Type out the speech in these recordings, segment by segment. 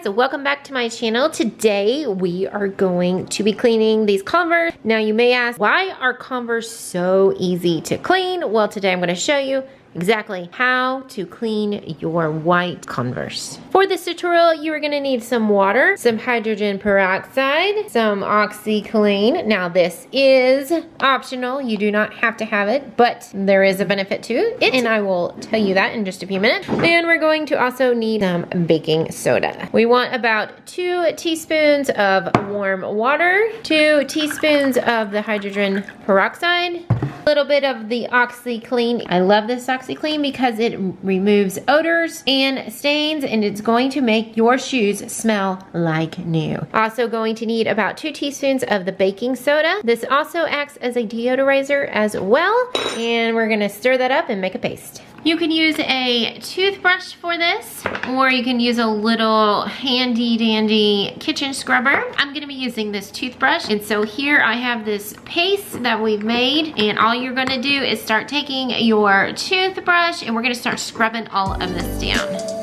guys, welcome back to my channel. Today we are going to be cleaning these Converse. Now you may ask, why are Converse so easy to clean? Well, today I'm going to show you exactly how to clean your white Converse. For this tutorial, you are gonna need some water, some hydrogen peroxide, some OxiClean. Now this is optional, you do not have to have it, but there is a benefit to it, and I will tell you that in just a few minutes. And we're going to also need some baking soda. We want about 2 teaspoons of warm water, 2 teaspoons of the hydrogen peroxide, a little bit of the OxiClean. I love this OxiClean because it removes odors and stains, and it's going to make your shoes smell like new. Also going to need about 2 teaspoons of the baking soda. This also acts as a deodorizer as well, and we're gonna stir that up and make a paste. You can use a toothbrush for this, or you can use a little handy dandy kitchen scrubber. I'm gonna be using this toothbrush, and so here I have this paste that we've made, and all you're gonna do is start taking your toothbrush and we're gonna start scrubbing all of this down.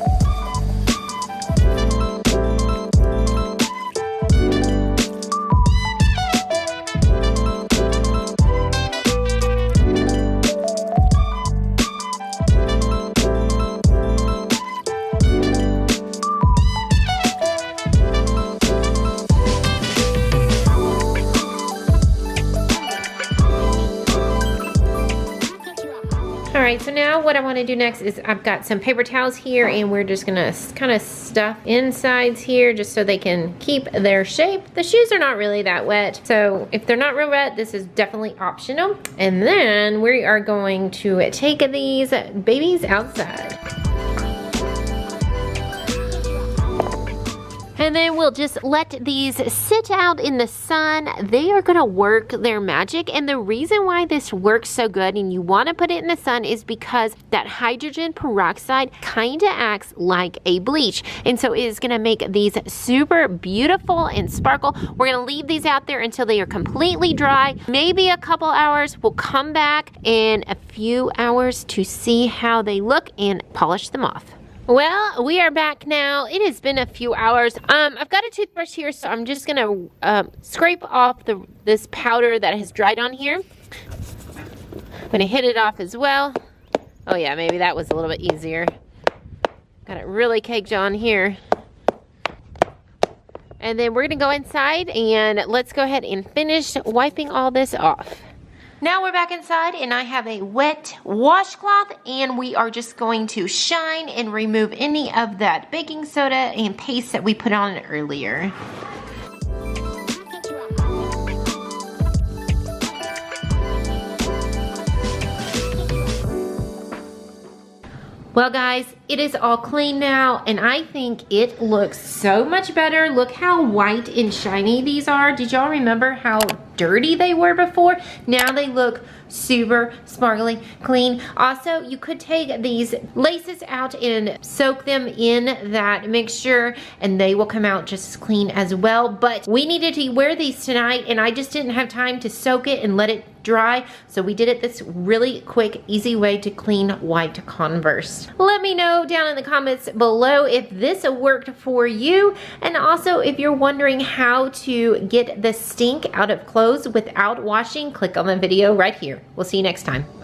Alright, so now what I want to do next is I've got some paper towels here, and we're just gonna kind of stuff insides here just so they can keep their shape. The shoes are not really that wet, so if they're not real wet, this is definitely optional. And then we are going to take these babies outside. And then we'll just let these sit out in the sun. They are gonna work their magic, and the reason why this works so good and you wanna put it in the sun is because that hydrogen peroxide kinda acts like a bleach. And so it is gonna make these super beautiful and sparkle. We're gonna leave these out there until they are completely dry. Maybe a couple hours. We'll come back in a few hours to see how they look and polish them off. Well, we are back now. It has been a few hours. I've got a toothbrush here, so I'm just gonna scrape off this powder that has dried on here. I'm gonna hit it off as well. Oh yeah, maybe that was a little bit easier. Got it really caked on here. And then we're gonna go inside and let's go ahead and finish wiping all this off. Now we're back inside, and I have a wet washcloth, and we are just going to shine and remove any of that baking soda and paste that we put on it earlier. Well guys, it is all clean now, and I think it looks so much better. Look how white and shiny these are. Did y'all remember how dirty they were before? Now they look super sparkly clean. Also, you could take these laces out and soak them in that mixture, and they will come out just as clean as well. But we needed to wear these tonight, and I just didn't have time to soak it and let it dry, so we did it this really quick, easy way to clean white Converse. Let me know down in the comments below if this worked for you, and also if you're wondering how to get the stink out of clothes without washing, click on the video right here. We'll see you next time.